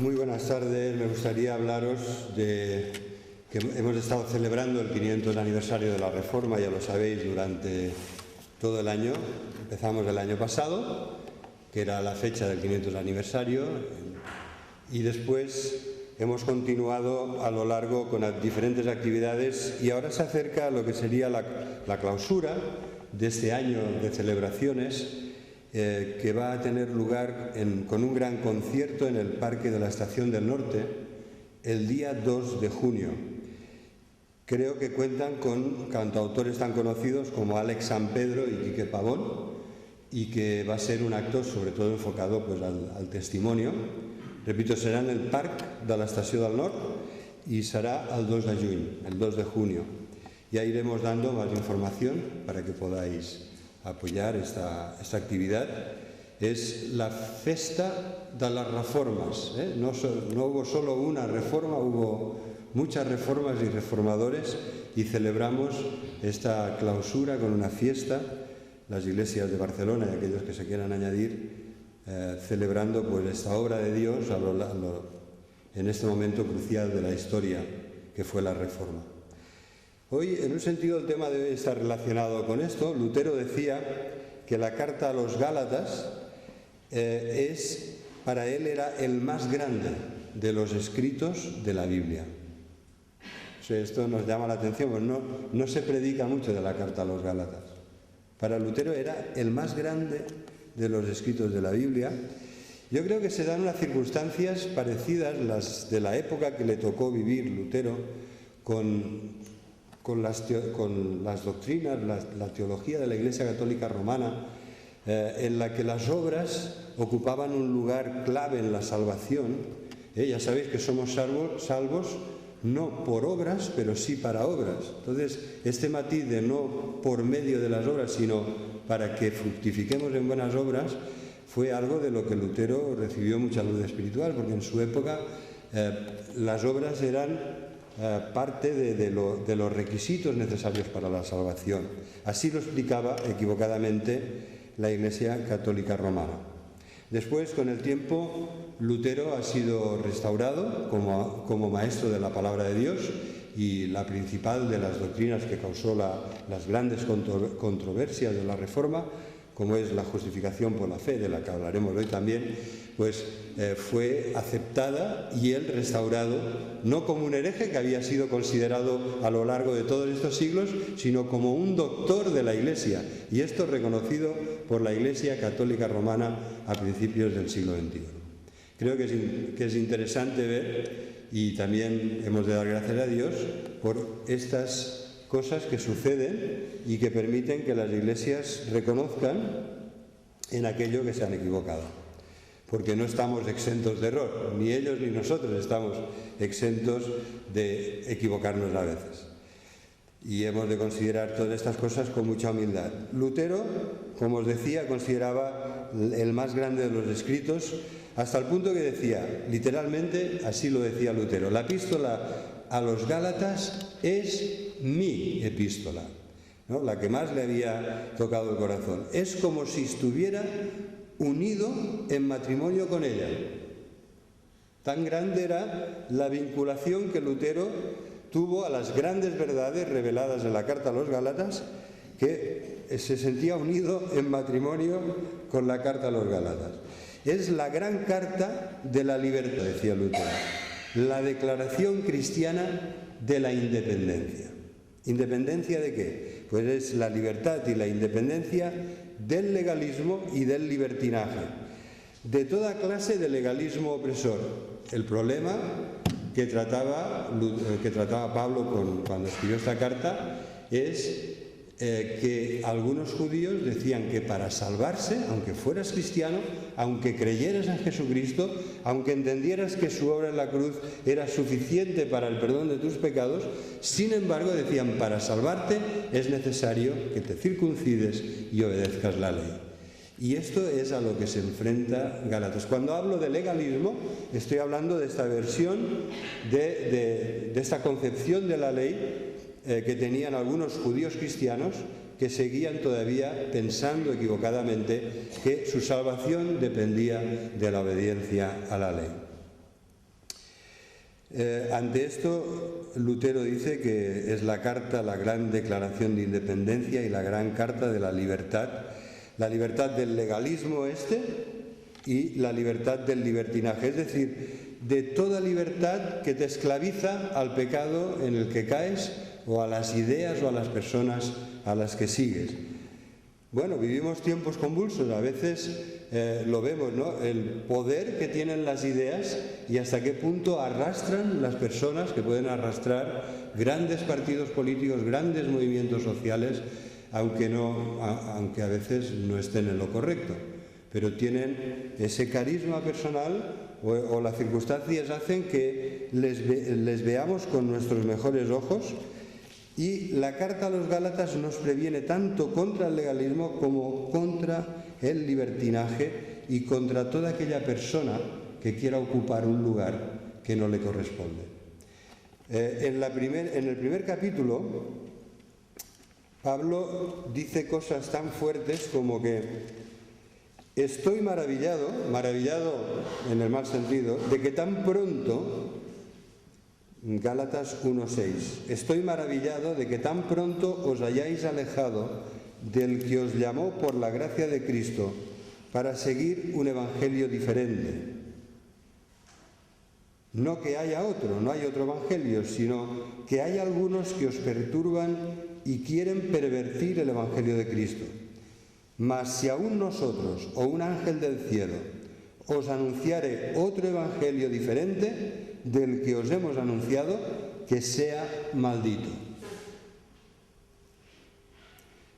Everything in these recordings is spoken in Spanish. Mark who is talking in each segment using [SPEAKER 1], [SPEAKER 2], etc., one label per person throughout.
[SPEAKER 1] Muy buenas tardes. Me gustaría hablaros de que hemos estado celebrando el 500 aniversario de la Reforma, ya lo sabéis, durante todo el año. Empezamos el año pasado, que era la fecha del 500 aniversario, y después hemos continuado a lo largo con diferentes actividades, y ahora se acerca lo que sería la clausura de este año de celebraciones, que va a tener lugar con un gran concierto en el Parque de la Estación del Norte el día 2 de junio. Creo que cuentan con cantautores tan conocidos como Àlex Sampedro y Quique Pavón, y que va a ser un acto sobre todo enfocado pues, al testimonio. Repito, serà en el Parc de l'Estació del Nord y será el 2 de junio, el 2 de junio. Ya iremos dando más información para que podáis apoyar esta actividad. Es la festa de las reformas, ¿eh? No hubo solo una reforma, hubo muchas reformas y reformadores, y celebramos esta clausura con una fiesta, las iglesias de Barcelona y aquellos que se quieran añadir, celebrando pues esta obra de Dios en este momento crucial de la historia que fue la Reforma. Hoy, en un sentido, el tema debe estar relacionado con esto. Lutero decía que la carta a los Gálatas para él era el más grande de los escritos de la Biblia. O sea, esto nos llama la atención, pues no se predica mucho de la carta a los Gálatas. Para Lutero era el más grande de los escritos de la Biblia. Yo creo que se dan unas circunstancias parecidas, las de la época que le tocó vivir Lutero, con las doctrinas, la teología de la Iglesia Católica Romana, en la que las obras ocupaban un lugar clave en la salvación. Ya sabéis que somos salvos no por obras, pero sí para obras. Entonces, este matiz de no por medio de las obras, sino para que fructifiquemos en buenas obras, fue algo de lo que Lutero recibió mucha luz espiritual, porque en su época las obras eran parte de los requisitos necesarios para la salvación. Así lo explicaba equivocadamente la Iglesia Católica Romana. Después, con el tiempo, Lutero ha sido restaurado como maestro de la palabra de Dios, y la principal de las doctrinas que causó las grandes controversias de la Reforma, como es la justificación por la fe, de la que hablaremos hoy también, pues fue aceptada y él restaurado, no como un hereje que había sido considerado a lo largo de todos estos siglos, sino como un doctor de la Iglesia, y esto reconocido por la Iglesia Católica Romana a principios del siglo XXI. Creo que es interesante ver, y también hemos de dar gracias a Dios por estas cosas que suceden y que permiten que las iglesias reconozcan en aquello que se han equivocado, porque no estamos exentos de error, ni ellos ni nosotros estamos exentos de equivocarnos a veces, y hemos de considerar todas estas cosas con mucha humildad. Lutero, como os decía, consideraba el más grande de los escritos, hasta el punto que decía, literalmente, así lo decía Lutero: la epístola a los Gálatas es mi epístola, ¿no? La que más le había tocado el corazón. Es como si estuviera unido en matrimonio con ella. Tan grande era la vinculación que Lutero tuvo a las grandes verdades reveladas en la carta a los Gálatas, que se sentía unido en matrimonio con la carta a los Gálatas. Es la gran carta de la libertad, decía Lutero, la declaración cristiana de la independencia. ¿Independencia de qué? Pues es la libertad y la independencia del legalismo y del libertinaje, de toda clase de legalismo opresor. El problema que trataba Pablo cuando escribió esta carta es que algunos judíos decían que para salvarse, aunque fueras cristiano, aunque creyeras en Jesucristo, aunque entendieras que su obra en la cruz era suficiente para el perdón de tus pecados, sin embargo decían, para salvarte es necesario que te circuncides y obedezcas la ley. Y esto es a lo que se enfrenta Gálatas. Cuando hablo de legalismo, estoy hablando de esta versión, de esta concepción de la ley que tenían algunos judíos cristianos, que seguían todavía pensando equivocadamente que su salvación dependía de la obediencia a la ley. Ante esto, Lutero dice que es la carta, la gran declaración de independencia y la gran carta de la libertad del legalismo y la libertad del libertinaje, es decir, de toda libertad que te esclaviza al pecado en el que caes o a las ideas o a las personas a las que sigues. Bueno, vivimos tiempos convulsos, a veces lo vemos, ¿no? El poder que tienen las ideas y hasta qué punto arrastran las personas, que pueden arrastrar grandes partidos políticos, grandes movimientos sociales, aunque a veces no estén en lo correcto, pero tienen ese carisma personal o las circunstancias hacen que les veamos con nuestros mejores ojos. Y la carta a los Gálatas nos previene tanto contra el legalismo como contra el libertinaje y contra toda aquella persona que quiera ocupar un lugar que no le corresponde. En el primer capítulo, Pablo dice cosas tan fuertes como que estoy maravillado en el mal sentido, de que tan pronto, Gálatas 1:6, estoy maravillado de que tan pronto os hayáis alejado del que os llamó por la gracia de Cristo para seguir un evangelio diferente. No que haya otro, no hay otro evangelio, sino que hay algunos que os perturban y quieren pervertir el evangelio de Cristo. Mas si aún nosotros o un ángel del cielo os anunciare otro evangelio diferente del que os hemos anunciado, que sea maldito.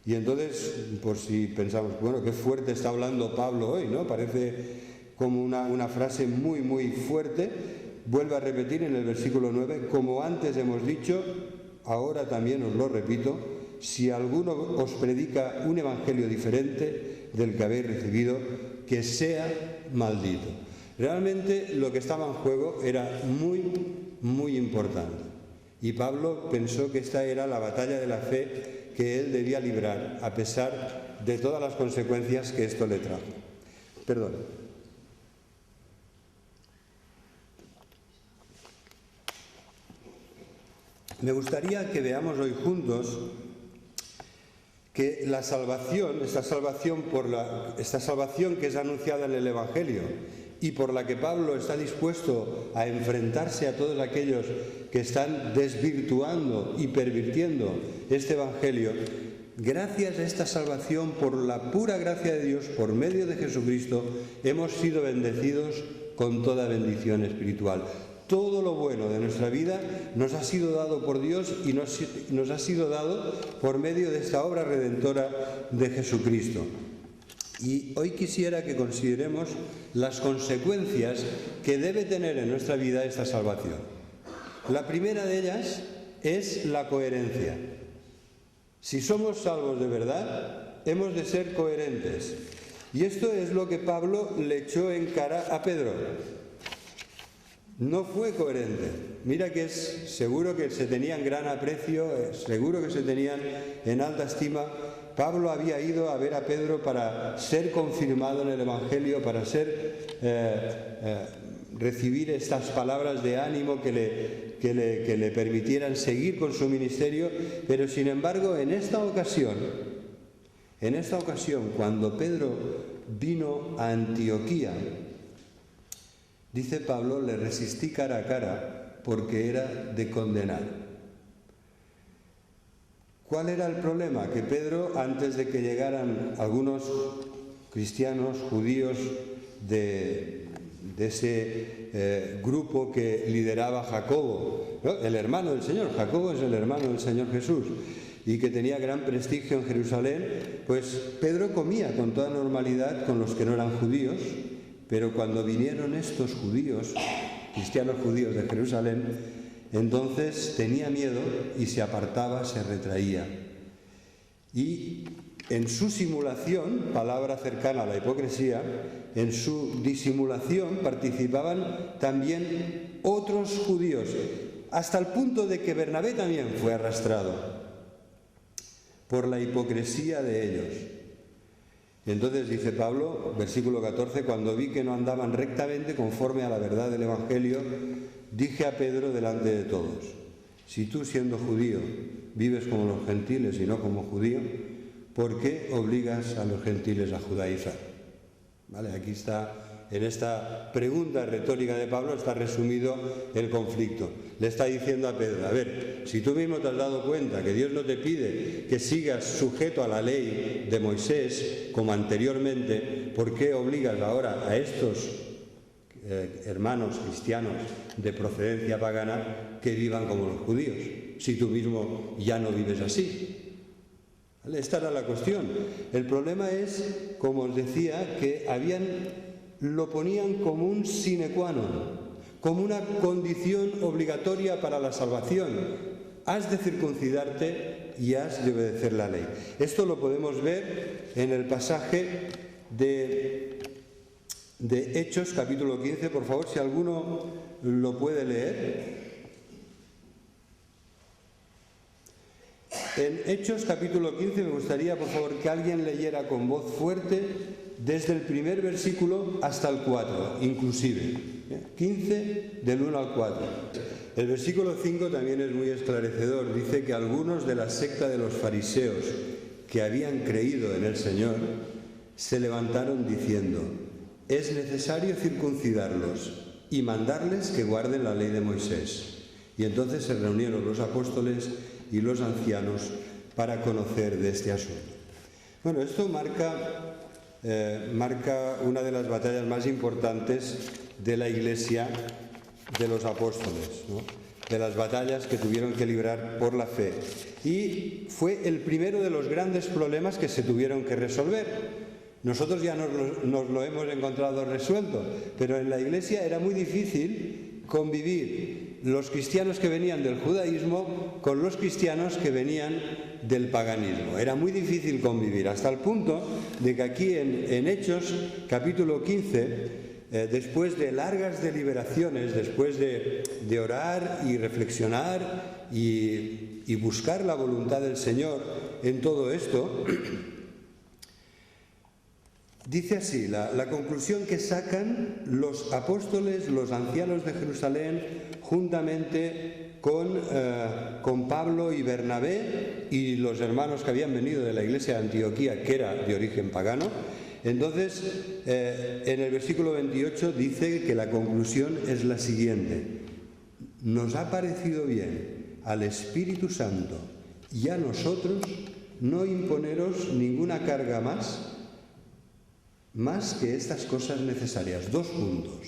[SPEAKER 1] Y entonces, por si pensamos, bueno, qué fuerte está hablando Pablo hoy, ¿no? Parece como una frase muy, muy fuerte. Vuelve a repetir en el versículo 9, como antes hemos dicho, ahora también os lo repito, si alguno os predica un evangelio diferente del que habéis recibido, que sea maldito. Realmente lo que estaba en juego era muy, muy importante. Y Pablo pensó que esta era la batalla de la fe que él debía librar, a pesar de todas las consecuencias que esto le trajo. Perdón. Me gustaría que veamos hoy juntos que la salvación, esta salvación que es anunciada en el Evangelio y por la que Pablo está dispuesto a enfrentarse a todos aquellos que están desvirtuando y pervirtiendo este Evangelio, gracias a esta salvación, por la pura gracia de Dios, por medio de Jesucristo, hemos sido bendecidos con toda bendición espiritual. Todo lo bueno de nuestra vida nos ha sido dado por Dios y nos ha sido dado por medio de esta obra redentora de Jesucristo. Y hoy quisiera que consideremos las consecuencias que debe tener en nuestra vida esta salvación. La primera de ellas es la coherencia. Si somos salvos de verdad, hemos de ser coherentes. Y esto es lo que Pablo le echó en cara a Pedro. No fue coherente. Mira que seguro que se tenían gran aprecio, seguro que se tenían en alta estima. Pablo había ido a ver a Pedro para ser confirmado en el Evangelio, para recibir estas palabras de ánimo que le permitieran seguir con su ministerio, pero sin embargo en esta ocasión, cuando Pedro vino a Antioquía, dice Pablo, le resistí cara a cara porque era de condenar. ¿Cuál era el problema? Que Pedro, antes de que llegaran algunos cristianos, judíos, de ese grupo que lideraba Jacobo, ¿no? El hermano del Señor, Jacobo es el hermano del Señor Jesús, y que tenía gran prestigio en Jerusalén, pues Pedro comía con toda normalidad con los que no eran judíos, pero cuando vinieron estos judíos, cristianos judíos de Jerusalén, entonces tenía miedo y se apartaba, se retraía. Y en su simulación, palabra cercana a la hipocresía, en su disimulación participaban también otros judíos, hasta el punto de que Bernabé también fue arrastrado por la hipocresía de ellos. Y entonces dice Pablo, versículo 14, cuando vi que no andaban rectamente conforme a la verdad del Evangelio, dije a Pedro delante de todos, si tú siendo judío vives como los gentiles y no como judío, ¿por qué obligas a los gentiles a judaizar? ¿Vale? Aquí está, en esta pregunta retórica de Pablo está resumido el conflicto. Le está diciendo a Pedro, a ver, si tú mismo te has dado cuenta que Dios no te pide que sigas sujeto a la ley de Moisés como anteriormente, ¿por qué obligas ahora a estos hermanos cristianos de procedencia pagana que vivan como los judíos, si tú mismo ya no vives así? ¿Vale? Esta era la cuestión. El problema es, como os decía, que lo ponían como un sine qua non, como una condición obligatoria para la salvación. Has de circuncidarte y has de obedecer la ley. Esto lo podemos ver en el pasaje de Hechos, capítulo 15, por favor, si alguno lo puede leer. En Hechos, capítulo 15, me gustaría, por favor, que alguien leyera con voz fuerte desde el primer versículo hasta el 4, inclusive. 15, del 1 al 4. El versículo 5 también es muy esclarecedor. Dice que algunos de la secta de los fariseos que habían creído en el Señor se levantaron diciendo, es necesario circuncidarlos y mandarles que guarden la ley de Moisés. Y entonces se reunieron los apóstoles y los ancianos para conocer de este asunto. Bueno, esto marca una de las batallas más importantes de la Iglesia de los apóstoles, ¿no? De las batallas que tuvieron que librar por la fe. Y fue el primero de los grandes problemas que se tuvieron que resolver. Nosotros ya nos lo hemos encontrado resuelto, pero en la Iglesia era muy difícil convivir los cristianos que venían del judaísmo con los cristianos que venían del paganismo. Era muy difícil convivir, hasta el punto de que aquí en Hechos, capítulo 15, después de largas deliberaciones, después de orar y reflexionar y buscar la voluntad del Señor en todo esto, dice así, la conclusión que sacan los apóstoles, los ancianos de Jerusalén, juntamente con Pablo y Bernabé y los hermanos que habían venido de la iglesia de Antioquía, que era de origen pagano. Entonces, en el versículo 28 dice que la conclusión es la siguiente. Nos ha parecido bien al Espíritu Santo y a nosotros no imponeros ninguna carga más que estas cosas necesarias. 2 puntos.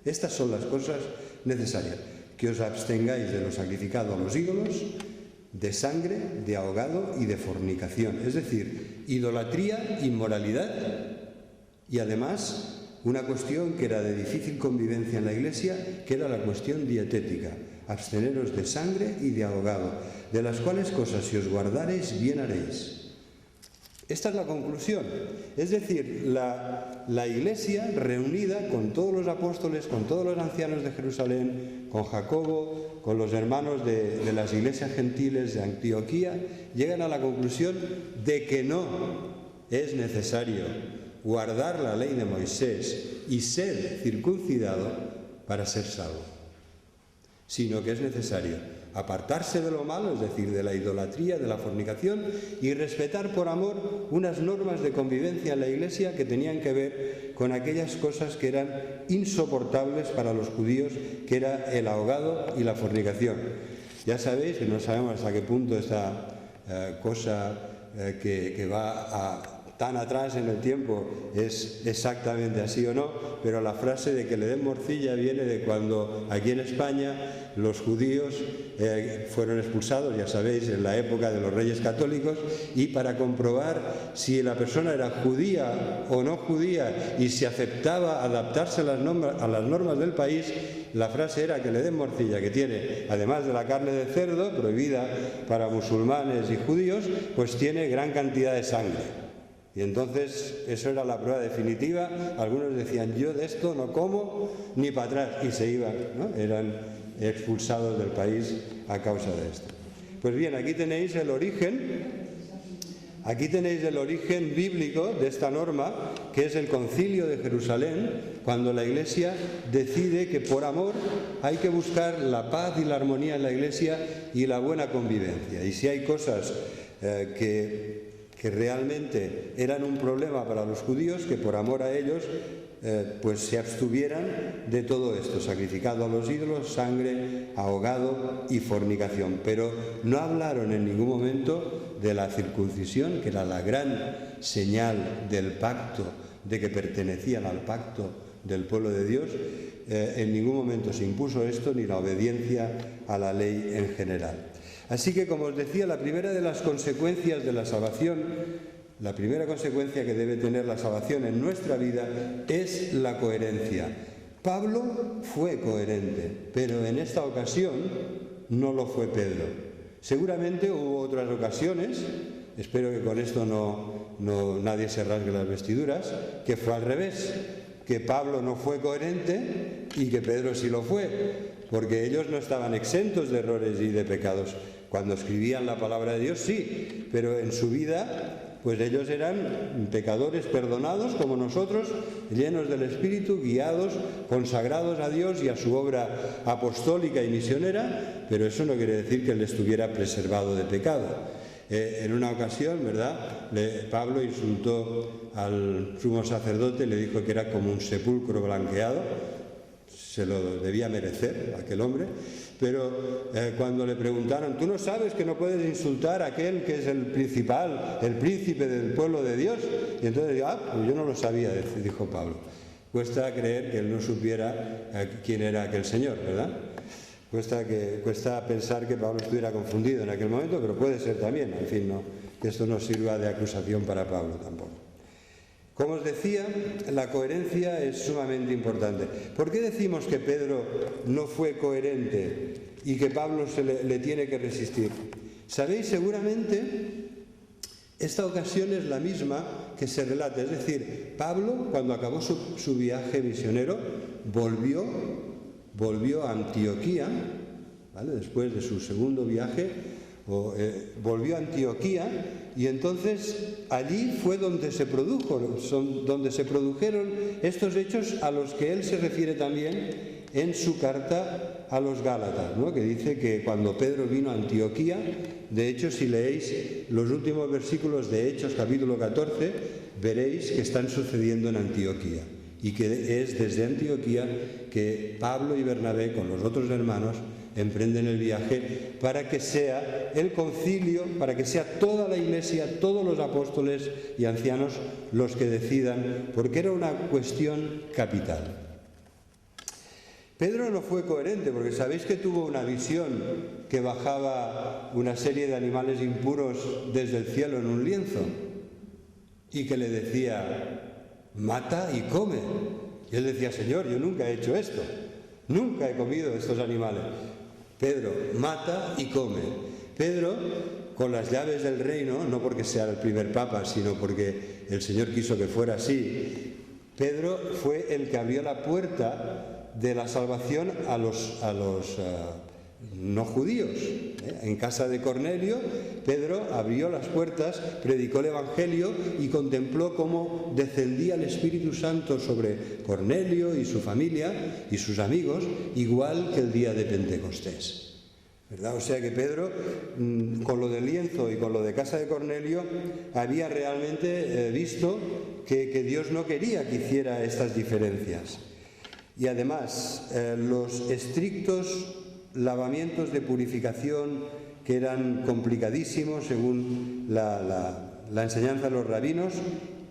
[SPEAKER 1] Estas son las cosas necesarias. Que os abstengáis de lo sacrificado a los ídolos, de sangre, de ahogado y de fornicación. Es decir, idolatría, inmoralidad y además una cuestión que era de difícil convivencia en la Iglesia, que era la cuestión dietética. Absteneros de sangre y de ahogado, de las cuales cosas si os guardareis, bien haréis. Esta es la conclusión. Es decir, la Iglesia reunida con todos los apóstoles, con todos los ancianos de Jerusalén, con Jacobo, con los hermanos de las iglesias gentiles de Antioquía, llegan a la conclusión de que no es necesario guardar la ley de Moisés y ser circuncidado para ser salvo, sino que es necesario apartarse de lo malo, es decir, de la idolatría, de la fornicación, y respetar por amor unas normas de convivencia en la Iglesia que tenían que ver con aquellas cosas que eran insoportables para los judíos, que era el ahogado y la fornicación. Ya sabéis que no sabemos hasta qué punto esta cosa que va tan atrás en el tiempo es exactamente así o no, pero la frase de que le den morcilla viene de cuando aquí en España los judíos fueron expulsados, ya sabéis, en la época de los reyes católicos, y para comprobar si la persona era judía o no judía y si aceptaba adaptarse a las normas del país, la frase era que le den morcilla, que tiene, además de la carne de cerdo, prohibida para musulmanes y judíos, pues tiene gran cantidad de sangre. Y entonces eso era la prueba definitiva. Algunos decían, yo de esto no como ni para atrás, y se iban, ¿no? Eran expulsados del país a causa de esto. Pues bien, aquí tenéis el origen Aquí tenéis el origen bíblico de esta norma, que es el Concilio de Jerusalén, cuando la Iglesia decide que por amor hay que buscar la paz y la armonía en la Iglesia y la buena convivencia. Y si hay cosas que realmente eran un problema para los judíos, que por amor a ellos pues se abstuvieran de todo esto, sacrificado a los ídolos, sangre, ahogado y fornicación. Pero no hablaron en ningún momento de la circuncisión, que era la gran señal del pacto, de que pertenecían al pacto del pueblo de Dios. En ningún momento se impuso esto, ni la obediencia a la ley en general. Así que, como os decía, la primera de las consecuencias de la salvación, la primera consecuencia que debe tener la salvación en nuestra vida es la coherencia. Pablo fue coherente, pero en esta ocasión no lo fue Pedro. Seguramente hubo otras ocasiones, espero que con esto nadie se rasgue las vestiduras, que fue al revés, que Pablo no fue coherente y que Pedro sí lo fue, porque ellos no estaban exentos de errores y de pecados. Cuando escribían la palabra de Dios, sí, pero en su vida, pues ellos eran pecadores perdonados como nosotros, llenos del Espíritu, guiados, consagrados a Dios y a su obra apostólica y misionera, pero eso no quiere decir que él estuviera preservado de pecado. En una ocasión, ¿verdad?, Pablo insultó al sumo sacerdote, le dijo que era como un sepulcro blanqueado. Se lo debía merecer aquel hombre, pero cuando le preguntaron, ¿tú no sabes que no puedes insultar a aquel que es el principal, el príncipe del pueblo de Dios? Y entonces dijo, pues yo no lo sabía, dijo Pablo. Cuesta creer que él no supiera quién era aquel señor, ¿verdad? Cuesta pensar que Pablo estuviera confundido en aquel momento, pero puede ser también, en fin, no, que esto no sirva de acusación para Pablo tampoco. Como os decía, la coherencia es sumamente importante. ¿Por qué decimos que Pedro no fue coherente y que Pablo le tiene que resistir? Sabéis, seguramente, esta ocasión es la misma que se relata. Es decir, Pablo, cuando acabó su viaje misionero, volvió a Antioquía, ¿vale?, después de su segundo viaje, volvió a Antioquía, y entonces allí fue donde se produjeron estos hechos a los que él se refiere también en su carta a los Gálatas, ¿no?, que dice que cuando Pedro vino a Antioquía, de hecho, si leéis los últimos versículos de Hechos capítulo 14, veréis que están sucediendo en Antioquía, y que es desde Antioquía que Pablo y Bernabé, con los otros hermanos, emprenden el viaje para que sea el concilio, para que sea toda la Iglesia, todos los apóstoles y ancianos los que decidan, porque era una cuestión capital. Pedro no fue coherente, porque sabéis que tuvo una visión que bajaba una serie de animales impuros desde el cielo en un lienzo y que le decía, mata y come. Y él decía, Señor, yo nunca he hecho esto, nunca he comido estos animales. Pedro, mata y come. Pedro, con las llaves del reino, no porque sea el primer papa, sino porque el Señor quiso que fuera así, Pedro fue el que abrió la puerta de la salvación a los no judíos. En casa de Cornelio, Pedro abrió las puertas, predicó el Evangelio y contempló cómo descendía el Espíritu Santo sobre Cornelio y su familia y sus amigos, igual que el día de Pentecostés, ¿verdad? O sea que Pedro, con lo del lienzo y con lo de casa de Cornelio, había realmente visto que Dios no quería que hiciera estas diferencias. Y además, los estrictos lavamientos de purificación, que eran complicadísimos según la enseñanza de los rabinos,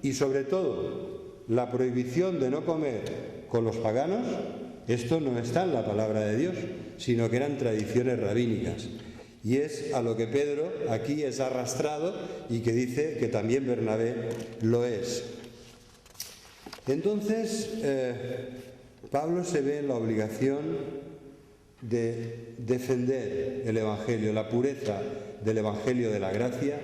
[SPEAKER 1] y sobre todo la prohibición de no comer con los paganos, esto no está en la palabra de Dios, sino que eran tradiciones rabínicas. Y es a lo que Pedro aquí es arrastrado y que dice que también Bernabé lo es. Entonces, Pablo se ve en la obligación de defender el Evangelio, la pureza del Evangelio de la gracia,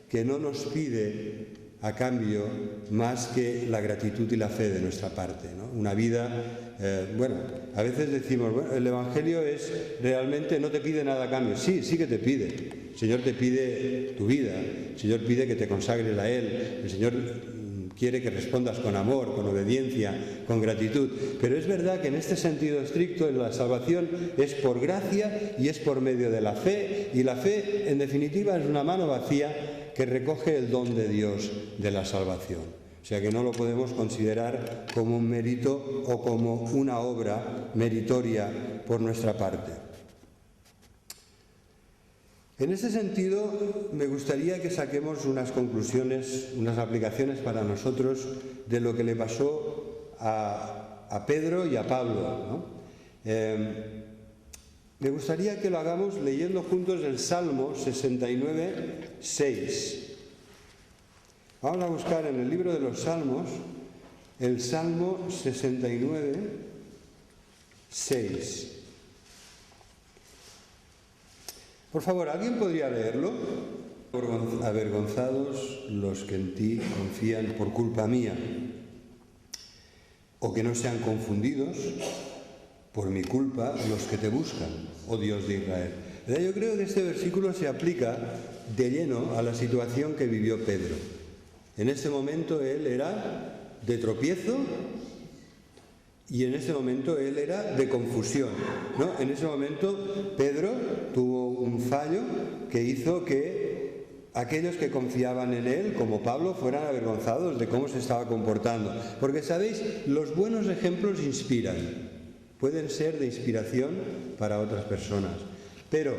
[SPEAKER 1] que no nos pide a cambio más que la gratitud y la fe de nuestra parte, ¿no? Una vida bueno, a veces decimos, bueno, el Evangelio es realmente, no te pide nada a cambio. Sí, sí que te pide. El Señor te pide tu vida, el Señor pide que te consagres a Él, el Señor quiere que respondas con amor, con obediencia, con gratitud. Pero es verdad que en este sentido estricto, la salvación es por gracia y es por medio de la fe, y la fe, en definitiva, es una mano vacía que recoge el don de Dios de la salvación. O sea que no lo podemos considerar como un mérito o como una obra meritoria por nuestra parte. En ese sentido, me gustaría que saquemos unas conclusiones, unas aplicaciones para nosotros de lo que le pasó a Pedro y a Pablo, ¿no? Me gustaría que lo hagamos leyendo juntos el Salmo 69, 6. Vamos a buscar en el libro de los Salmos el Salmo 69, 6. Por favor, ¿alguien podría leerlo? Avergonzados los que en ti confían por culpa mía, o que no sean confundidos por mi culpa los que te buscan, oh Dios de Israel. Yo creo que este versículo se aplica de lleno a la situación que vivió Pedro. En este momento él era de tropiezo y en ese momento él era de confusión, ¿no? En ese momento Pedro tuvo un fallo que hizo que aquellos que confiaban en él, como Pablo, fueran avergonzados de cómo se estaba comportando. Porque, ¿sabéis? Los buenos ejemplos inspiran, pueden ser de inspiración para otras personas. Pero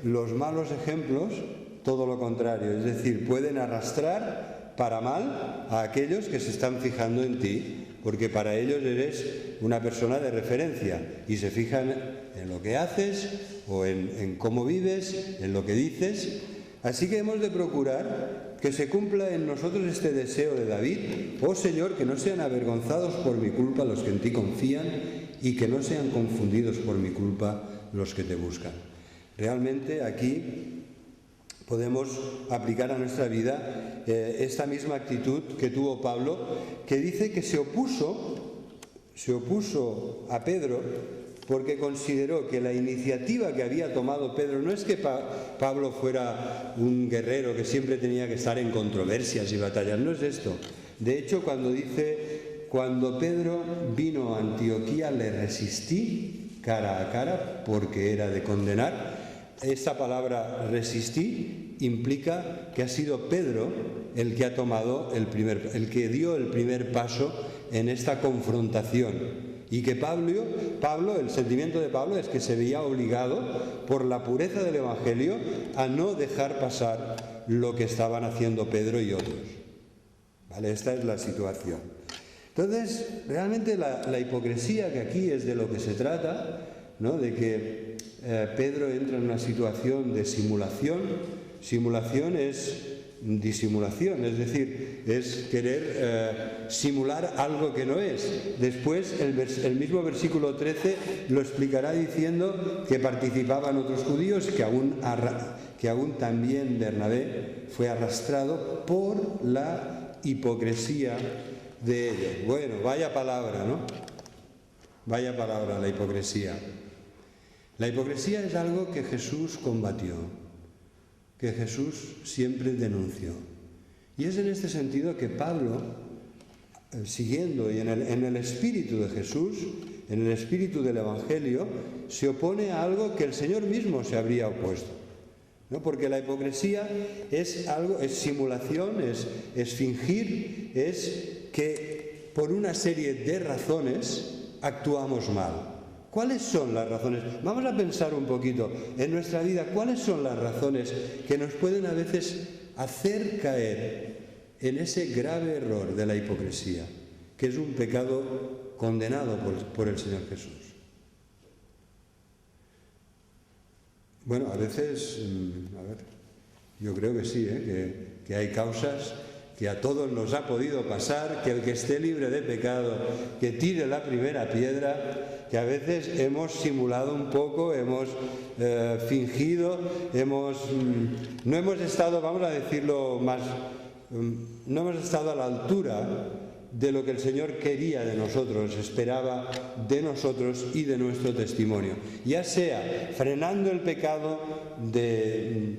[SPEAKER 1] los malos ejemplos, todo lo contrario, es decir, pueden arrastrar para mal a aquellos que se están fijando en ti, porque para ellos eres una persona de referencia y se fijan en lo que haces o en cómo vives, en lo que dices. Así que hemos de procurar que se cumpla en nosotros este deseo de David: oh Señor, que no sean avergonzados por mi culpa los que en ti confían y que no sean confundidos por mi culpa los que te buscan. Realmente aquí podemos aplicar a nuestra vida esta misma actitud que tuvo Pablo, que dice que se opuso a Pedro porque consideró que la iniciativa que había tomado Pedro, no es que Pablo fuera un guerrero que siempre tenía que estar en controversias y batallas, no es esto. De hecho, cuando dice, cuando Pedro vino a Antioquía le resistí cara a cara porque era de condenar. Esta palabra resistí implica que ha sido Pedro el que ha tomado el que dio el primer paso en esta confrontación. Y que Pablo, el sentimiento de Pablo es que se veía obligado por la pureza del Evangelio a no dejar pasar lo que estaban haciendo Pedro y otros. ¿Vale? Esta es la situación. Entonces, realmente la hipocresía, que aquí es de lo que se trata, ¿no? De que Pedro entra en una situación de simulación. Simulación es disimulación, es decir, es querer simular algo que no es. Después el mismo versículo 13 lo explicará diciendo que participaban otros judíos, que aún también Bernabé fue arrastrado por la hipocresía de ellos. Bueno, vaya palabra, ¿no? Vaya palabra, la hipocresía. La hipocresía es algo que Jesús combatió, que Jesús siempre denunció. Y es en este sentido que Pablo, siguiendo y en el espíritu de Jesús, en el espíritu del Evangelio, se opone a algo que el Señor mismo se habría opuesto, ¿no? Porque la hipocresía es simulación, es fingir, es que por una serie de razones actuamos mal. ¿Cuáles son las razones? Vamos a pensar un poquito en nuestra vida. ¿Cuáles son las razones que nos pueden a veces hacer caer en ese grave error de la hipocresía, que es un pecado condenado por el Señor Jesús? Bueno, a veces, yo creo que sí, que hay causas que a todos nos ha podido pasar, que el que esté libre de pecado, que tire la primera piedra, que a veces hemos simulado un poco, hemos fingido, no hemos estado, vamos a decirlo más, no hemos estado a la altura de lo que el Señor quería de nosotros, esperaba de nosotros y de nuestro testimonio, ya sea frenando el pecado de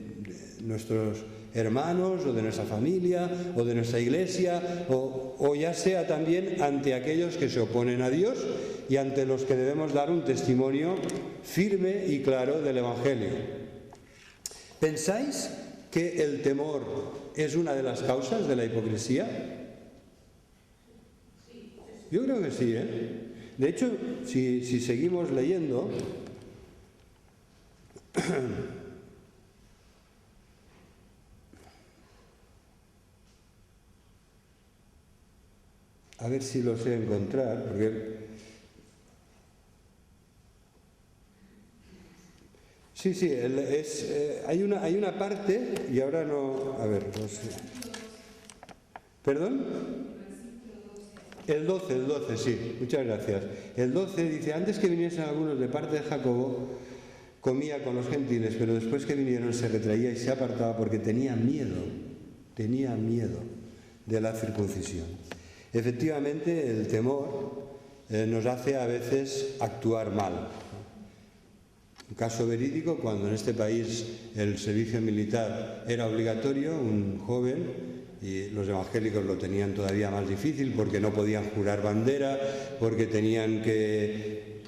[SPEAKER 1] nuestros hermanos o de nuestra familia o de nuestra iglesia o ya sea también ante aquellos que se oponen a Dios y ante los que debemos dar un testimonio firme y claro del Evangelio. ¿Pensáis que el temor es una de las causas de la hipocresía? Yo creo que sí, ¿eh? De hecho, si seguimos leyendo, a ver si lo sé encontrar, porque sí, hay una parte, y ahora no, a ver, no sé. ¿Perdón? El 12, sí, muchas gracias. El 12 dice, antes que viniesen algunos de parte de Jacobo, comía con los gentiles, pero después que vinieron se retraía y se apartaba porque tenía miedo de la circuncisión. Efectivamente, el temor nos hace a veces actuar mal. Un caso verídico, cuando en este país el servicio militar era obligatorio, un joven, y los evangélicos lo tenían todavía más difícil porque no podían jurar bandera, porque tenían que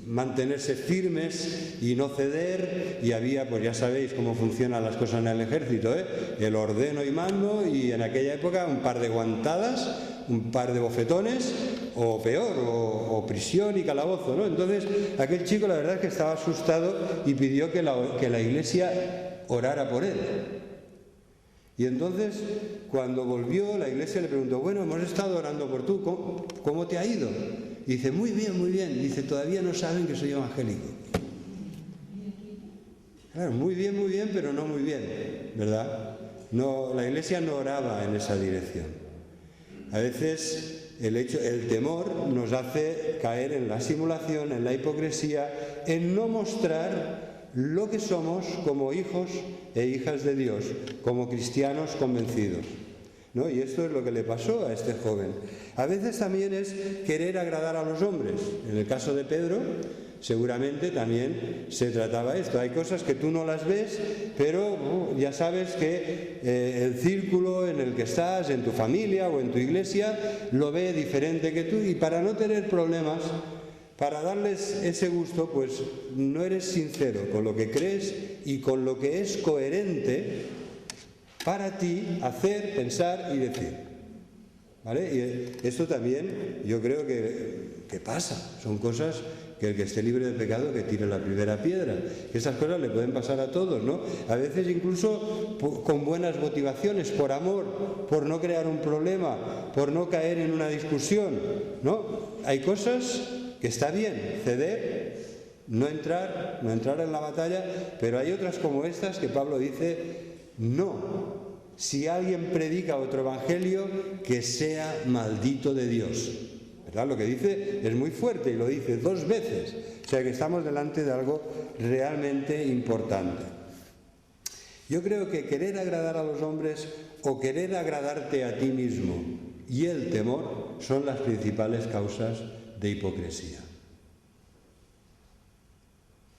[SPEAKER 1] mantenerse firmes y no ceder, y había, pues ya sabéis cómo funcionan las cosas en el ejército, el ordeno y mando, y en aquella época un par de guantadas, un par de bofetones, o peor, o prisión y calabozo, ¿no? Entonces aquel chico la verdad es que estaba asustado y pidió que la iglesia orara por él. Y entonces, cuando volvió, la iglesia le preguntó, bueno, hemos estado orando por tú, ¿cómo te ha ido? Y dice, muy bien, muy bien. Dice, todavía no saben que soy evangélico. Claro, muy bien, pero no muy bien, ¿verdad? No, la iglesia no oraba en esa dirección. A veces el temor nos hace caer en la simulación, en la hipocresía, en no mostrar lo que somos como hijos e hijas de Dios, como cristianos convencidos, ¿no? Y esto es lo que le pasó a este joven. A veces también es querer agradar a los hombres. En el caso de Pedro, seguramente también se trataba esto. Hay cosas que tú no las ves, pero ya sabes que el círculo en el que estás, en tu familia o en tu iglesia, lo ve diferente que tú, y para no tener problemas, para darles ese gusto, pues no eres sincero con lo que crees y con lo que es coherente para ti hacer, pensar y decir. ¿Vale? Y esto también yo creo que pasa. Son cosas que el que esté libre de pecado que tire la primera piedra. Que esas cosas le pueden pasar a todos, ¿no? A veces incluso con buenas motivaciones, por amor, por no crear un problema, por no caer en una discusión, ¿no? Hay cosas que está bien, ceder, no entrar en la batalla, pero hay otras como estas que Pablo dice, no. Si alguien predica otro evangelio, que sea maldito de Dios. ¿Verdad? Lo que dice es muy fuerte y lo dice 2 veces. O sea que estamos delante de algo realmente importante. Yo creo que querer agradar a los hombres o querer agradarte a ti mismo y el temor son las principales causas de hipocresía.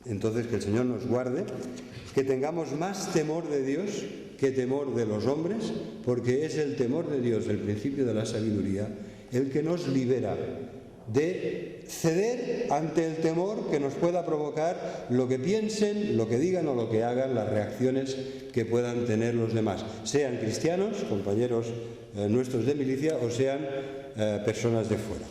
[SPEAKER 1] Entonces, que el Señor nos guarde, que tengamos más temor de Dios que temor de los hombres, porque es el temor de Dios, el principio de la sabiduría, el que nos libera de ceder ante el temor que nos pueda provocar lo que piensen, lo que digan o lo que hagan, las reacciones que puedan tener los demás, sean cristianos, compañeros nuestros de milicia, o sean personas de fuera.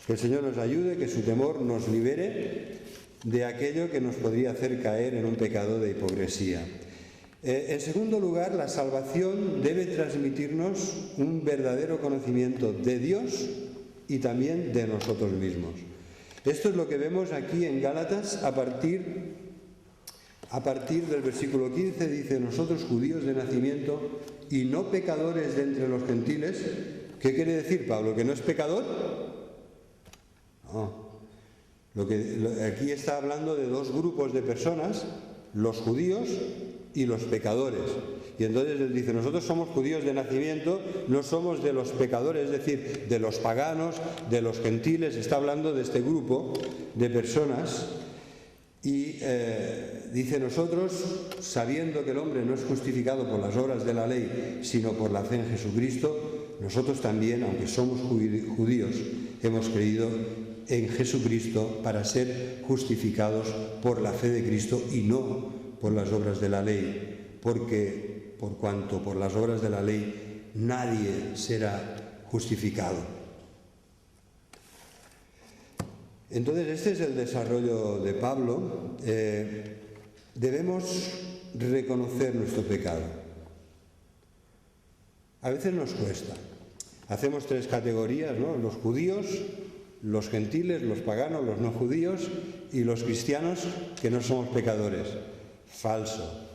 [SPEAKER 1] Que el Señor nos ayude, que su temor nos libere de aquello que nos podría hacer caer en un pecado de hipocresía. En segundo lugar, la salvación debe transmitirnos un verdadero conocimiento de Dios y también de nosotros mismos. Esto es lo que vemos aquí en Gálatas a partir del versículo 15, dice, nosotros judíos de nacimiento y no pecadores de entre los gentiles. ¿Qué quiere decir Pablo? ¿Que no es pecador? No. Aquí está hablando de 2 grupos de personas, los judíos y los pecadores. Y entonces él dice, nosotros somos judíos de nacimiento, no somos de los pecadores, es decir, de los paganos, de los gentiles. Está hablando de este grupo de personas. Y dice, nosotros, sabiendo que el hombre no es justificado por las obras de la ley, sino por la fe en Jesucristo, nosotros también, aunque somos judíos, hemos creído en Jesucristo para ser justificados por la fe de Cristo y no por las obras de la ley, porque por cuanto por las obras de la ley nadie será justificado. Entonces, este es el desarrollo de Pablo. Debemos reconocer nuestro pecado. A veces nos cuesta. Hacemos tres categorías, ¿no? Los judíos, los gentiles, los paganos, los no judíos y los cristianos que no somos pecadores. Falso.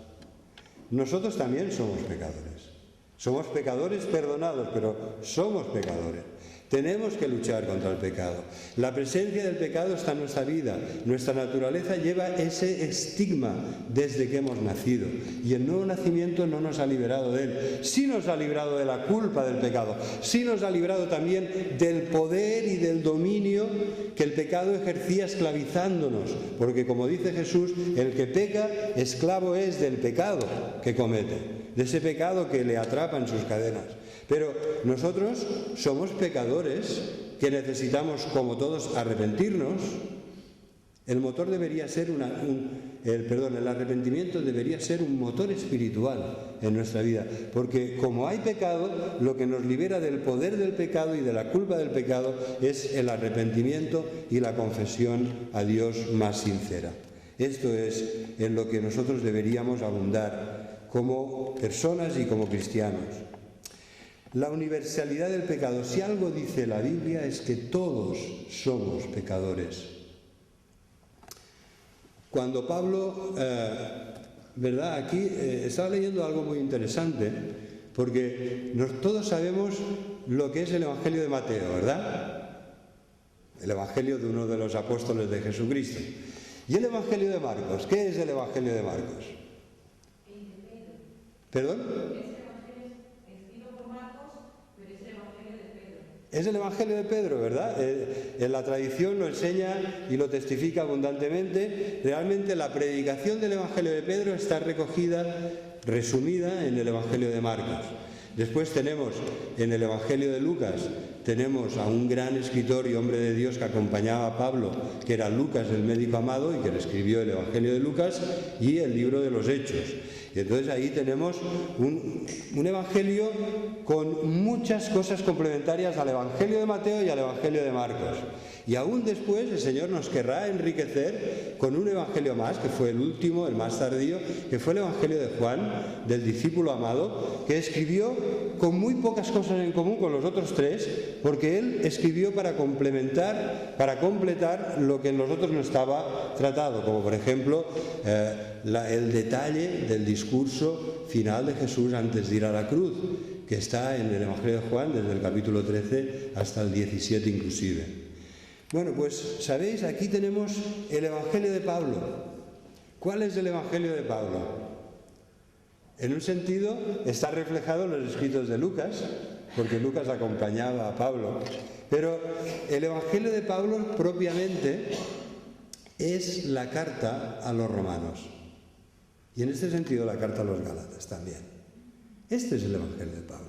[SPEAKER 1] Nosotros también somos pecadores. Somos pecadores perdonados, pero somos pecadores. Tenemos que luchar contra el pecado. La presencia del pecado está en nuestra vida. Nuestra naturaleza lleva ese estigma desde que hemos nacido. Y el nuevo nacimiento no nos ha liberado de él. Sí nos ha librado de la culpa del pecado. Sí nos ha librado también del poder y del dominio que el pecado ejercía esclavizándonos. Porque como dice Jesús, el que peca, esclavo es del pecado que comete. De ese pecado que le atrapa en sus cadenas. Pero nosotros somos pecadores que necesitamos, como todos, arrepentirnos. El motor debería ser el arrepentimiento debería ser un motor espiritual en nuestra vida, porque como hay pecado, lo que nos libera del poder del pecado y de la culpa del pecado es el arrepentimiento y la confesión a Dios más sincera. Esto es en lo que nosotros deberíamos abundar como personas y como cristianos. La universalidad del pecado. Si algo dice la Biblia es que todos somos pecadores. Cuando Pablo, ¿verdad? Aquí estaba leyendo algo muy interesante, porque todos sabemos lo que es el Evangelio de Mateo, ¿verdad? El Evangelio de uno de los apóstoles de Jesucristo. ¿Y el Evangelio de Marcos? ¿Qué es el Evangelio de Marcos? ¿Perdón? Es el Evangelio de Pedro, ¿verdad? En la tradición lo enseña y lo testifica abundantemente. Realmente la predicación del Evangelio de Pedro está recogida, resumida en el Evangelio de Marcos. Después tenemos en el Evangelio de Lucas, tenemos a un gran escritor y hombre de Dios que acompañaba a Pablo, que era Lucas, el médico amado, y que le escribió el Evangelio de Lucas y el libro de los Hechos. Y entonces ahí tenemos un evangelio con muchas cosas complementarias al Evangelio de Mateo y al Evangelio de Marcos. Y aún después el Señor nos querrá enriquecer con un evangelio más, que fue el último, el más tardío, que fue el Evangelio de Juan, del discípulo amado, que escribió con muy pocas cosas en común con los otros tres, porque él escribió para complementar, para completar lo que en los otros no estaba tratado, como por ejemplo el detalle del discurso final de Jesús antes de ir a la cruz, que está en el Evangelio de Juan desde el capítulo 13 hasta el 17 inclusive. Bueno, pues sabéis, aquí tenemos el Evangelio de Pablo. ¿Cuál es el Evangelio de Pablo? En un sentido está reflejado en los escritos de Lucas, porque Lucas acompañaba a Pablo, pero el Evangelio de Pablo propiamente es la carta a los romanos. Y en este sentido la carta a los Gálatas también. Este es el Evangelio de Pablo.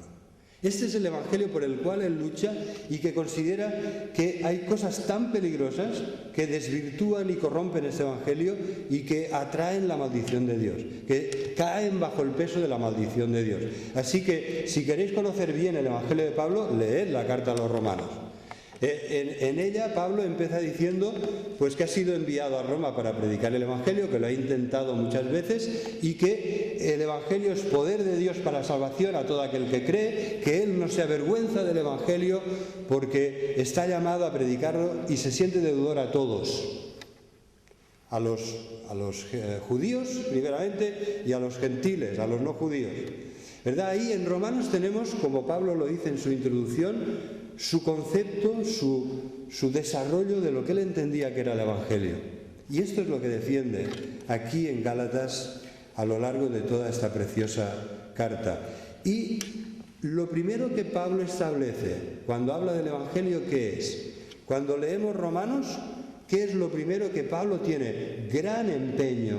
[SPEAKER 1] Este es el Evangelio por el cual él lucha y que considera que hay cosas tan peligrosas que desvirtúan y corrompen este Evangelio y que atraen la maldición de Dios, que caen bajo el peso de la maldición de Dios. Así que si queréis conocer bien el Evangelio de Pablo, leed la carta a los romanos. En ella Pablo empieza diciendo pues que ha sido enviado a Roma para predicar el Evangelio, que lo ha intentado muchas veces y que el Evangelio es poder de Dios para salvación a todo aquel que cree, que él no se avergüenza del Evangelio porque está llamado a predicarlo y se siente deudor a todos, a los judíos primeramente y a los gentiles, a los no judíos, ¿verdad? Ahí en Romanos tenemos, como Pablo lo dice en su introducción, su concepto, su desarrollo de lo que él entendía que era el Evangelio. Y esto es lo que defiende aquí en Gálatas a lo largo de toda esta preciosa carta. Y lo primero que Pablo establece cuando habla del Evangelio, ¿qué es? Cuando leemos Romanos, ¿qué es lo primero que Pablo tiene gran empeño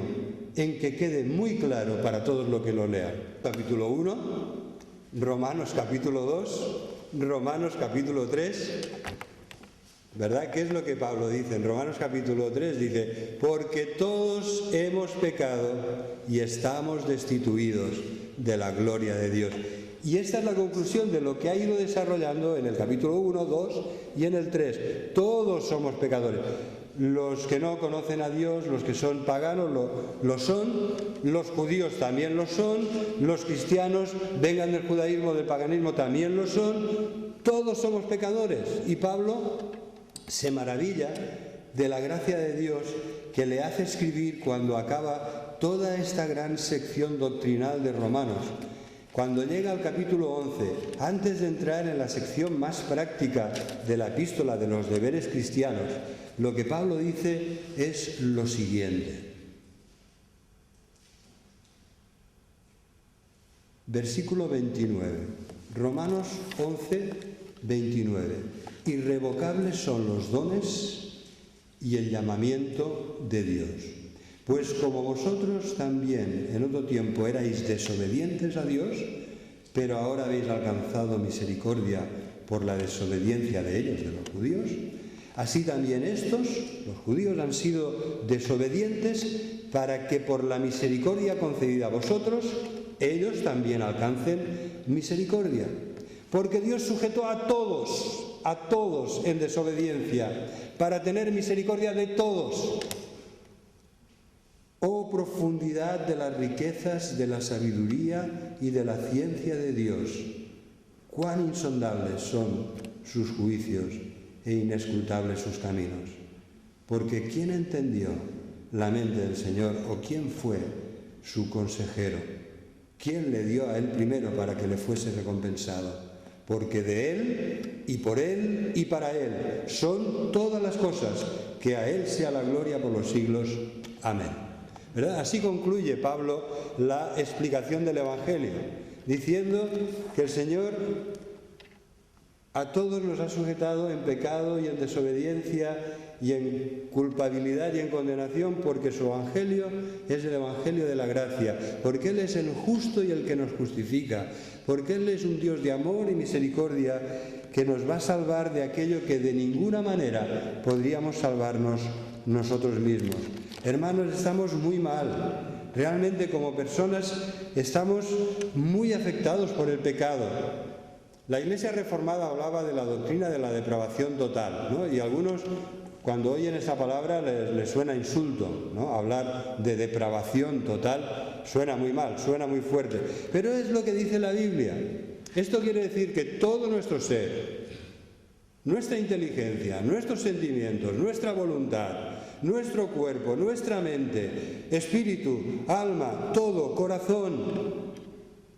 [SPEAKER 1] en que quede muy claro para todos los que lo lean? Capítulo 1, Romanos capítulo 2, Romanos capítulo 3, ¿verdad? ¿Qué es lo que Pablo dice? En Romanos capítulo 3 dice, porque todos hemos pecado y estamos destituidos de la gloria de Dios. Y esta es la conclusión de lo que ha ido desarrollando en el capítulo 1, 2 y en el 3. Todos somos pecadores. Los que no conocen a Dios, los que son paganos, lo son. Los judíos también lo son. Los cristianos, vengan del judaísmo o del paganismo, también lo son. Todos somos pecadores. Y Pablo se maravilla de la gracia de Dios que le hace escribir cuando acaba toda esta gran sección doctrinal de Romanos. Cuando llega al capítulo 11, antes de entrar en la sección más práctica de la epístola de los deberes cristianos, lo que Pablo dice es lo siguiente. Versículo 29, Romanos 11, 29. Irrevocables son los dones y el llamamiento de Dios. Pues como vosotros también en otro tiempo erais desobedientes a Dios, pero ahora habéis alcanzado misericordia por la desobediencia de ellos, de los judíos, así también estos, los judíos, han sido desobedientes para que por la misericordia concedida a vosotros, ellos también alcancen misericordia. Porque Dios sujetó a todos en desobediencia, para tener misericordia de todos. Oh profundidad de las riquezas de la sabiduría y de la ciencia de Dios, cuán insondables son sus juicios e inescrutables sus caminos. Porque ¿quién entendió la mente del Señor o quién fue su consejero? ¿Quién le dio a él primero para que le fuese recompensado? Porque de él y por él y para él son todas las cosas, que a él sea la gloria por los siglos. Amén. ¿Verdad? Así concluye Pablo la explicación del Evangelio, diciendo que el Señor a todos los ha sujetado en pecado y en desobediencia y en culpabilidad y en condenación, porque su Evangelio es el Evangelio de la gracia, porque Él es el justo y el que nos justifica, porque Él es un Dios de amor y misericordia que nos va a salvar de aquello que de ninguna manera podríamos salvarnos nosotros mismos. Hermanos, estamos muy mal. Realmente como personas estamos muy afectados por el pecado. La Iglesia Reformada hablaba de la doctrina de la depravación total, ¿no? Y algunos, cuando oyen esa palabra, les suena insulto, ¿no? Hablar de depravación total suena muy mal, suena muy fuerte. Pero es lo que dice la Biblia. Esto quiere decir que todo nuestro ser, nuestra inteligencia, nuestros sentimientos, nuestra voluntad, nuestro cuerpo, nuestra mente, espíritu, alma, todo, corazón,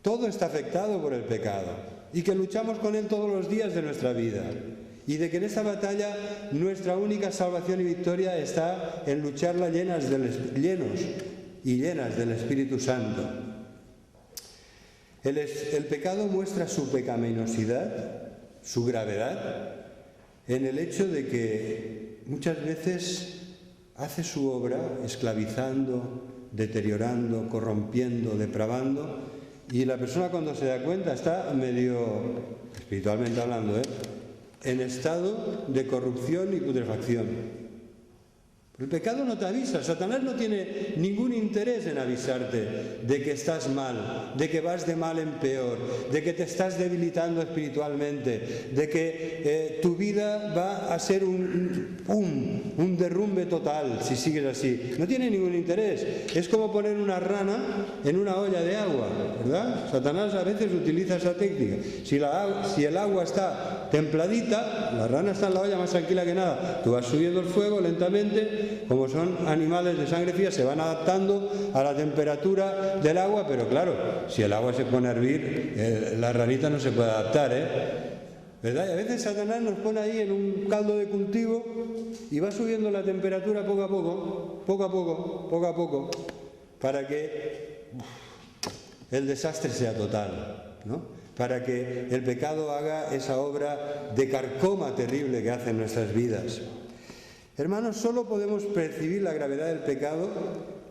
[SPEAKER 1] todo está afectado por el pecado y que luchamos con él todos los días de nuestra vida y de que en esta batalla nuestra única salvación y victoria está en lucharla llenos y llenas del Espíritu Santo. El pecado muestra su pecaminosidad, su gravedad, en el hecho de que muchas veces hace su obra esclavizando, deteriorando, corrompiendo, depravando, y la persona cuando se da cuenta está medio, espiritualmente hablando, en estado de corrupción y putrefacción. El pecado no te avisa. Satanás no tiene ningún interés en avisarte de que estás mal, de que vas de mal en peor, de que te estás debilitando espiritualmente, de que tu vida va a ser un derrumbe total si sigues así. No tiene ningún interés. Es como poner una rana en una olla de agua, ¿verdad? Satanás a veces utiliza esa técnica. Si el agua está templadita, la rana está en la olla más tranquila que nada. Tú vas subiendo el fuego lentamente. Como son animales de sangre fría, se van adaptando a la temperatura del agua, pero claro, si el agua se pone a hervir, la ranita no se puede adaptar, ¿verdad? Y a veces Satanás nos pone ahí en un caldo de cultivo y va subiendo la temperatura poco a poco, para que el desastre sea total, ¿no? Para que el pecado haga esa obra de carcoma terrible que hace en nuestras vidas. Hermanos, solo podemos percibir la gravedad del pecado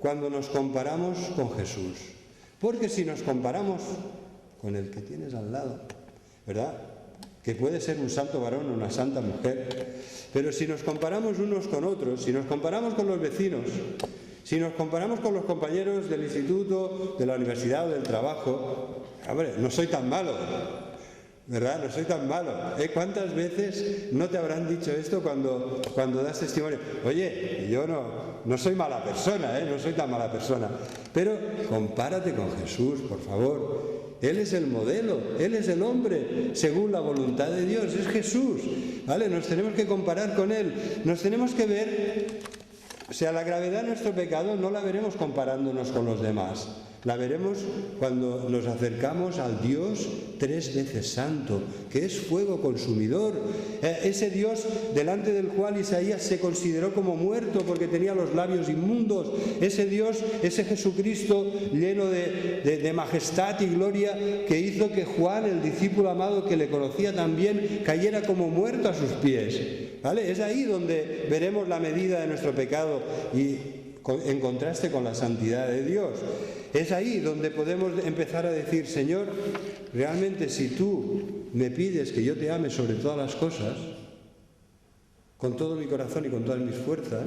[SPEAKER 1] cuando nos comparamos con Jesús. Porque si nos comparamos con el que tienes al lado, ¿verdad?, que puede ser un santo varón o una santa mujer, pero si nos comparamos unos con otros, si nos comparamos con los vecinos, si nos comparamos con los compañeros del instituto, de la universidad o del trabajo, hombre, no soy tan malo, ¿verdad? No soy tan malo. ¿Cuántas veces no te habrán dicho esto cuando das testimonio? Oye, yo no soy mala persona, no soy tan mala persona. Pero compárate con Jesús, por favor. Él es el modelo, Él es el hombre según la voluntad de Dios, es Jesús, ¿vale? Nos tenemos que comparar con Él, nos tenemos que ver, o sea, la gravedad de nuestro pecado no la veremos comparándonos con los demás, la veremos cuando nos acercamos al Dios 3 veces santo, que es fuego consumidor, ese Dios delante del cual Isaías se consideró como muerto porque tenía los labios inmundos, ese Dios, ese Jesucristo lleno de majestad y gloria que hizo que Juan, el discípulo amado que le conocía también, cayera como muerto a sus pies, ¿vale? Es ahí donde veremos la medida de nuestro pecado y en contraste con la santidad de Dios. Es ahí donde podemos empezar a decir, Señor, realmente si tú me pides que yo te ame sobre todas las cosas, con todo mi corazón y con todas mis fuerzas,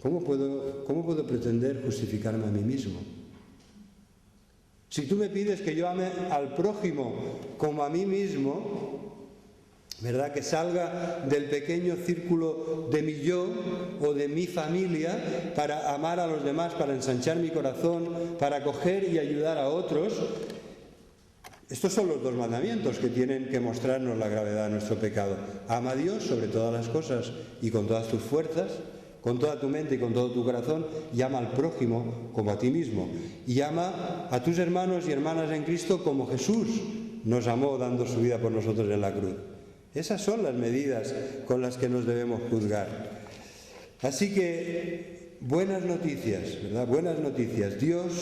[SPEAKER 1] ¿cómo puedo pretender justificarme a mí mismo? Si tú me pides que yo ame al prójimo como a mí mismo, ¿verdad?, que salga del pequeño círculo de mi yo o de mi familia para amar a los demás, para ensanchar mi corazón, para acoger y ayudar a otros. Estos son los 2 mandamientos que tienen que mostrarnos la gravedad de nuestro pecado. Ama a Dios sobre todas las cosas y con todas tus fuerzas, con toda tu mente y con todo tu corazón, y ama al prójimo como a ti mismo. Y ama a tus hermanos y hermanas en Cristo como Jesús nos amó dando su vida por nosotros en la cruz. Esas son las medidas con las que nos debemos juzgar. Así que, buenas noticias, ¿verdad? Buenas noticias. Dios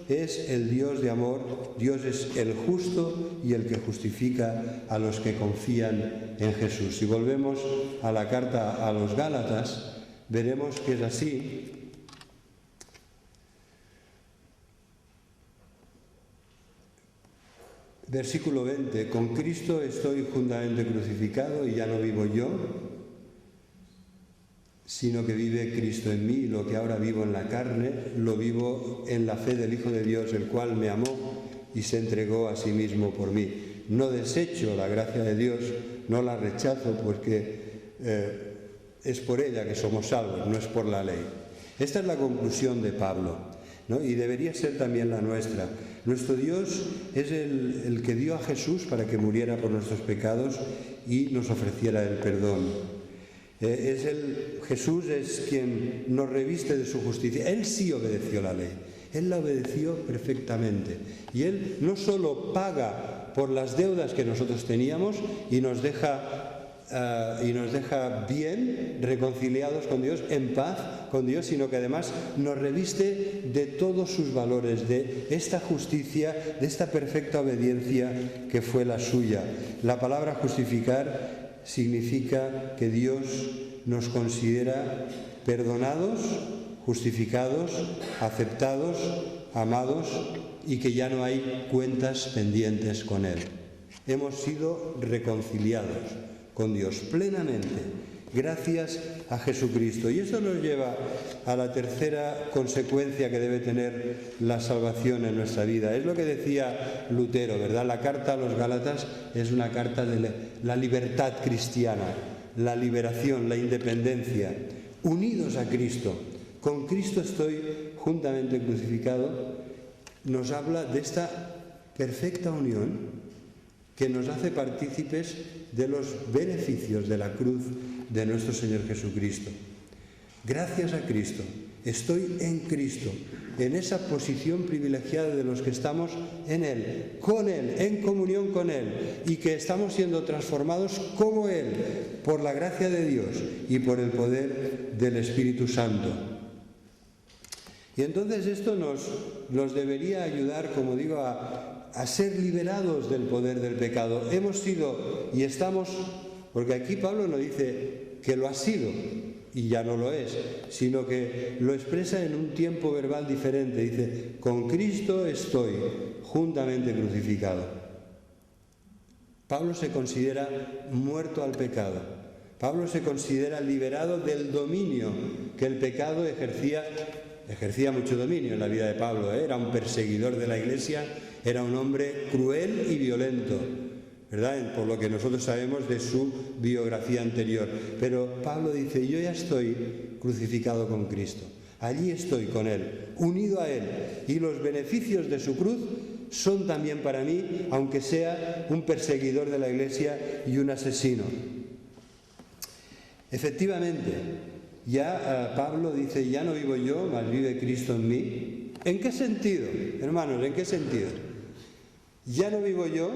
[SPEAKER 1] es el Dios de amor, Dios es el justo y el que justifica a los que confían en Jesús. Si volvemos a la carta a los Gálatas, veremos que es así. Versículo 20, con Cristo estoy juntamente crucificado y ya no vivo yo, sino que vive Cristo en mí, y lo que ahora vivo en la carne, lo vivo en la fe del Hijo de Dios, el cual me amó y se entregó a sí mismo por mí. No desecho la gracia de Dios, no la rechazo, porque es por ella que somos salvos, no es por la ley. Esta es la conclusión de Pablo, ¿no? Y debería ser también la nuestra. Nuestro Dios es el que dio a Jesús para que muriera por nuestros pecados y nos ofreciera el perdón. Jesús es quien nos reviste de su justicia. Él sí obedeció la ley, Él la obedeció perfectamente. Y Él no solo paga por las deudas que nosotros teníamos y nos deja bien reconciliados con Dios, en paz con Dios, sino que además nos reviste de todos sus valores, de esta justicia, de esta perfecta obediencia que fue la suya. La palabra justificar significa que Dios nos considera perdonados, justificados, aceptados, amados y que ya no hay cuentas pendientes con Él. Hemos sido reconciliados con Dios plenamente, gracias a Jesucristo. Y esto nos lleva a la tercera consecuencia que debe tener la salvación en nuestra vida. Es lo que decía Lutero, ¿verdad? La carta a los Gálatas es una carta de la libertad cristiana, la liberación, la independencia, unidos a Cristo. Con Cristo estoy juntamente crucificado. Nos habla de esta perfecta unión que nos hace partícipes de los beneficios de la cruz de nuestro Señor Jesucristo. Gracias a Cristo, estoy en Cristo, en esa posición privilegiada de los que estamos en Él, con Él, en comunión con Él, y que estamos siendo transformados como Él, por la gracia de Dios y por el poder del Espíritu Santo. Y entonces esto nos debería ayudar, como digo, a ser liberados del poder del pecado. Hemos sido y estamos, porque aquí Pablo no dice que lo ha sido y ya no lo es, sino que lo expresa en un tiempo verbal diferente. Dice, con Cristo estoy juntamente crucificado. Pablo se considera muerto al pecado. Pablo se considera liberado del dominio que el pecado ejercía mucho dominio en la vida de Pablo, ¿eh? Era un perseguidor de la Iglesia, era un hombre cruel y violento, ¿verdad? Por lo que nosotros sabemos de su biografía anterior. Pero Pablo dice, yo ya estoy crucificado con Cristo, allí estoy con Él, unido a Él, y los beneficios de su cruz son también para mí, aunque sea un perseguidor de la Iglesia y un asesino. Efectivamente, ya Pablo dice, ya no vivo yo, mas vive Cristo en mí. ¿En qué sentido, hermanos? ¿En qué sentido? Ya no vivo yo,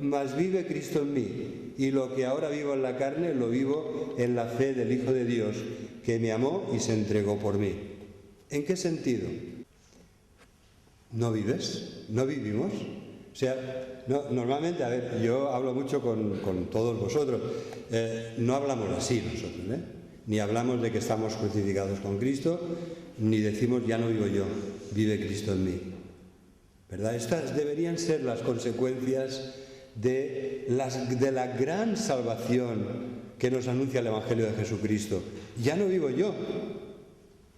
[SPEAKER 1] mas vive Cristo en mí. Y lo que ahora vivo en la carne, lo vivo en la fe del Hijo de Dios, que me amó y se entregó por mí. ¿En qué sentido? ¿No vives? ¿No vivimos? O sea, normalmente, a ver, yo hablo mucho con todos vosotros. No hablamos así nosotros, ¿eh? Ni hablamos de que estamos crucificados con Cristo, ni decimos ya no vivo yo, vive Cristo en mí. ¿Verdad? Estas deberían ser las consecuencias de la gran salvación que nos anuncia el Evangelio de Jesucristo. Ya no vivo yo.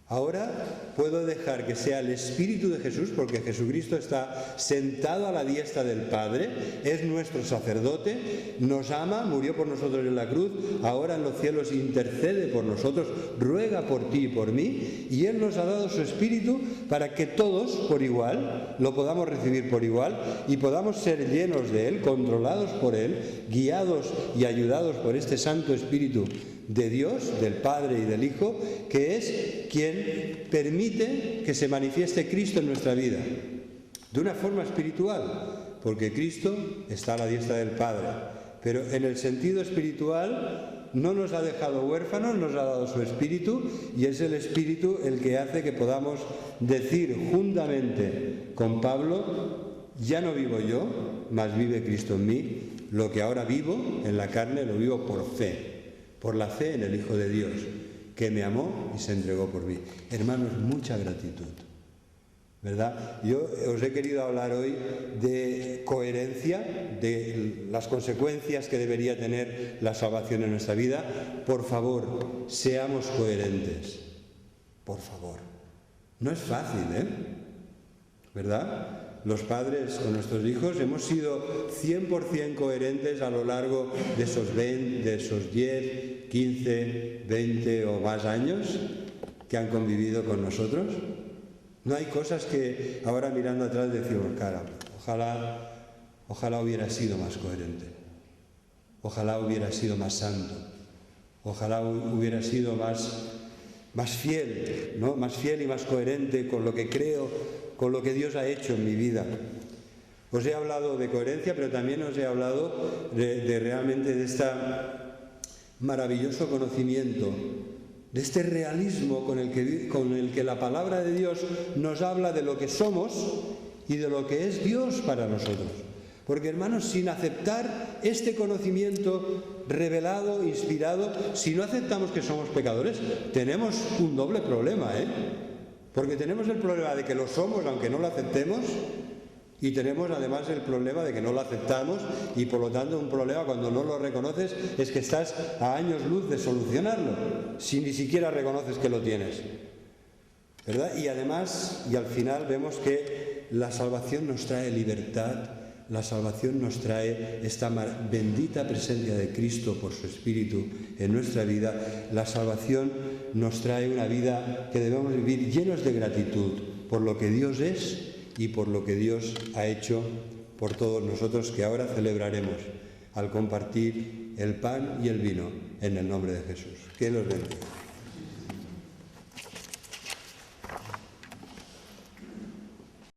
[SPEAKER 1] Ahora puedo dejar que sea el Espíritu de Jesús, porque Jesucristo está sentado a la diestra del Padre, es nuestro sacerdote, nos ama, murió por nosotros en la cruz, ahora en los cielos intercede por nosotros, ruega por ti y por mí, y Él nos ha dado su Espíritu para que todos, por igual, lo podamos recibir por igual y podamos ser llenos de Él, controlados por Él, guiados y ayudados por este Santo Espíritu de Dios, del Padre y del Hijo, que es quien permite que se manifieste Cristo en nuestra vida, de una forma espiritual, porque Cristo está a la diestra del Padre, pero en el sentido espiritual no nos ha dejado huérfanos, nos ha dado su Espíritu, y es el Espíritu el que hace que podamos decir juntamente con Pablo, ya no vivo yo, mas vive Cristo en mí, lo que ahora vivo en la carne lo vivo por la fe en el Hijo de Dios, que me amó y se entregó por mí. Hermanos, mucha gratitud, ¿verdad? Yo os he querido hablar hoy de coherencia, de las consecuencias que debería tener la salvación en nuestra vida. Por favor, seamos coherentes. Por favor. No es fácil, ¿eh? ¿Verdad? Los padres con nuestros hijos hemos sido 100% coherentes a lo largo de esos 10, 15, 20 o más años que han convivido con nosotros. No hay cosas que ahora mirando atrás decimos, cara, ojalá hubiera sido más coherente, ojalá hubiera sido más santo, ojalá hubiera sido más fiel, ¿no? Más fiel y más coherente con lo que creo, con lo que Dios ha hecho en mi vida. Os he hablado de coherencia, pero también os he hablado realmente de este maravilloso conocimiento, de este realismo con el que la palabra de Dios nos habla de lo que somos y de lo que es Dios para nosotros. Porque, hermanos, sin aceptar este conocimiento revelado, inspirado, si no aceptamos que somos pecadores, tenemos un doble problema, ¿eh? Porque tenemos el problema de que lo somos aunque no lo aceptemos, y tenemos además el problema de que no lo aceptamos, y por lo tanto un problema cuando no lo reconoces es que estás a años luz de solucionarlo, si ni siquiera reconoces que lo tienes, ¿verdad? Y además, y al final vemos que la salvación nos trae libertad, la salvación nos trae esta bendita presencia de Cristo por su Espíritu en nuestra vida. La salvación nos trae una vida que debemos vivir llenos de gratitud por lo que Dios es y por lo que Dios ha hecho por todos nosotros, que ahora celebraremos al compartir el pan y el vino en el nombre de Jesús. Que los bendiga.